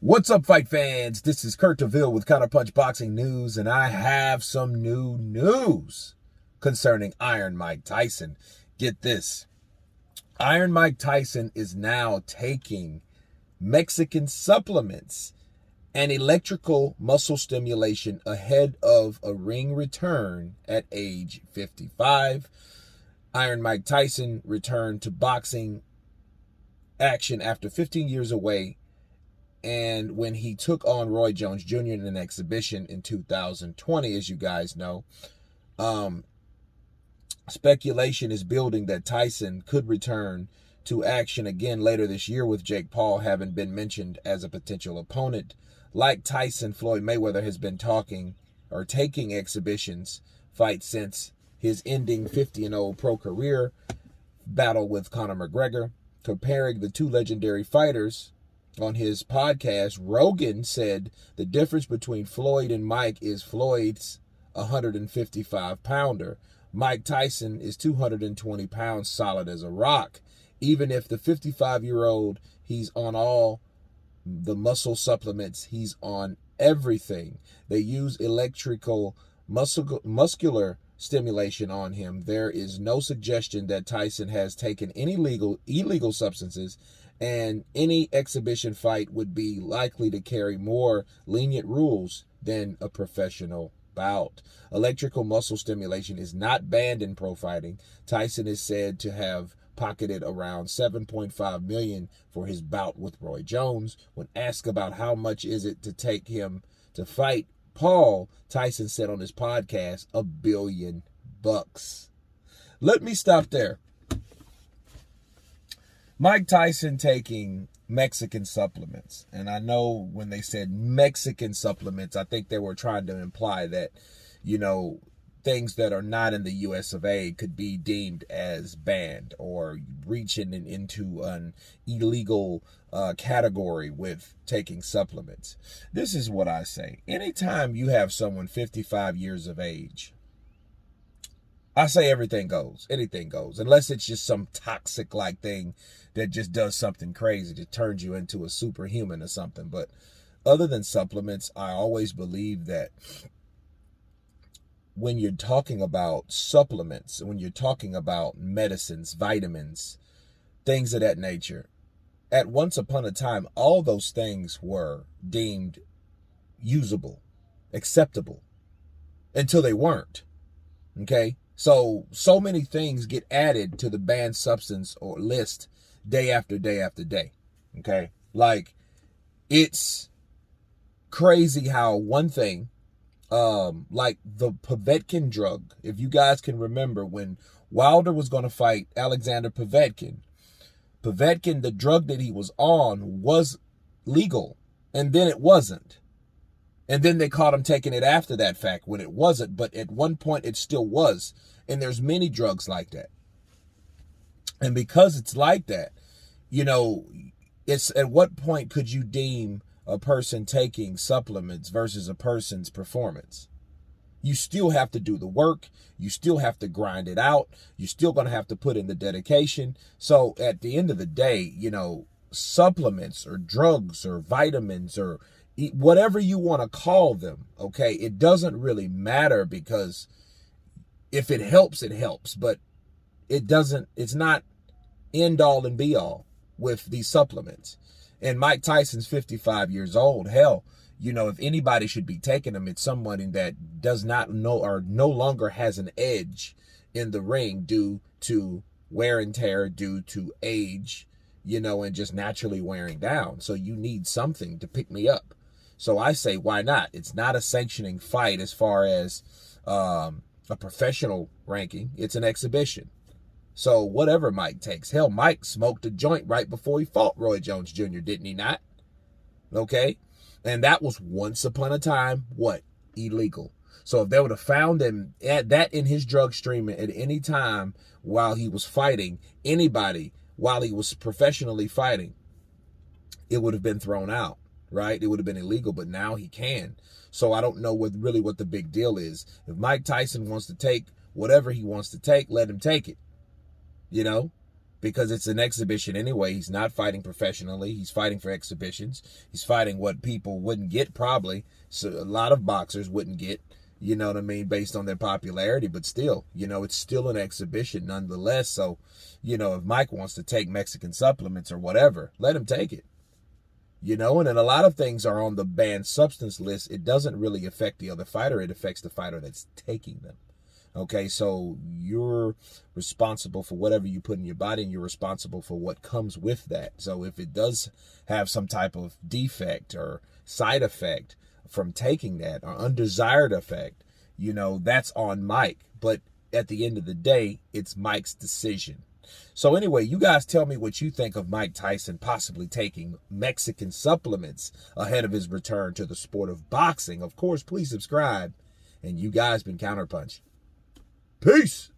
What's up, fight fans? This is Kurt DeVille with Counterpunch Boxing News, and I have some new news concerning Iron Mike Tyson. Get this. Iron Mike Tyson is now taking Mexican supplements and electrical muscle stimulation ahead of a ring return at age 55. Iron Mike Tyson returned to boxing action after 15 years away, and when he took on Roy Jones Jr. in an exhibition in 2020, as you guys know, speculation is building that Tyson could return to action again later this year, with Jake Paul having been mentioned as a potential opponent. Like Tyson, Floyd Mayweather has been taking exhibitions fights since his ending 50-0 pro career battle with Conor McGregor. Comparing the two legendary fighters on his podcast, Rogan said the difference between Floyd and Mike is Floyd's 155-pounder. Mike Tyson is 220 pounds solid as a rock. Even if the 55-year-old, he's on all the muscle supplements, he's on everything. They use electrical muscular stimulation on him. There is no suggestion that Tyson has taken any illegal substances, and any exhibition fight would be likely to carry more lenient rules than a professional bout. Electrical muscle stimulation is not banned in pro fighting. Tyson is said to have pocketed around $7.5 million for his bout with Roy Jones. When asked about how much is it to take him to fight Paul, Tyson said on his podcast, $1 billion. Let me stop there. Mike Tyson taking Mexican supplements. And I know when they said Mexican supplements, I think they were trying to imply that, things that are not in the US of A could be deemed as banned or reaching into an illegal category with taking supplements. This is what I say. Anytime you have someone 55 years of age, I say everything goes. Anything goes. Unless it's just some toxic like thing that just does something crazy, that turns you into a superhuman or something. But other than supplements, I always believe that when you're talking about supplements, when you're talking about medicines, vitamins, things of that nature, at once upon a time, all those things were deemed usable, acceptable, until they weren't. Okay? So many things get added to the banned substance or list day after day after day. Okay? Like, it's crazy how one thing, like the Povetkin drug, if you guys can remember when Wilder was going to fight Alexander Povetkin, the drug that he was on was legal, and then it wasn't. And then they caught him taking it after that fact when it wasn't, but at one point it still was. And there's many drugs like that. And because it's like that, it's at what point could you deem a person taking supplements versus a person's performance? You still have to do the work. You still have to grind it out. You're still going to have to put in the dedication. So at the end of the day, supplements or drugs or vitamins or whatever you want to call them, okay, it doesn't really matter, because if it helps, it helps. But it's not end all and be all with these supplements. And Mike Tyson's 55 years old. Hell, if anybody should be taking them, it's somebody that does not know or no longer has an edge in the ring due to wear and tear, due to age, and just naturally wearing down. So you need something to pick me up. So I say, why not? It's not a sanctioning fight as far as a professional ranking. It's an exhibition. So whatever Mike takes. Hell, Mike smoked a joint right before he fought Roy Jones Jr., didn't he not? Okay? And that was once upon a time, what? Illegal. So if they would have found him at that in his drug stream at any time while he was fighting anybody, while he was professionally fighting, it would have been thrown out, right? It would have been illegal, but now he can. So I don't know what the big deal is. If Mike Tyson wants to take whatever he wants to take, let him take it. because it's an exhibition anyway. He's not fighting professionally. He's fighting for exhibitions. He's fighting what people wouldn't get probably. So a lot of boxers wouldn't get, you know what I mean, based on their popularity. But still, you know, it's still an exhibition nonetheless. So, you know, if Mike wants to take Mexican supplements or whatever, let him take it. You know, and then a lot of things are on the banned substance list. It doesn't really affect the other fighter. It affects the fighter that's taking them. Okay, so you're responsible for whatever you put in your body, and you're responsible for what comes with that. So if it does have some type of defect or side effect from taking that, or undesired effect, you know, that's on Mike. But at the end of the day, it's Mike's decision. So anyway, you guys tell me what you think of Mike Tyson possibly taking Mexican supplements ahead of his return to the sport of boxing. Of course, please subscribe. And you guys been Counterpunch. Peace.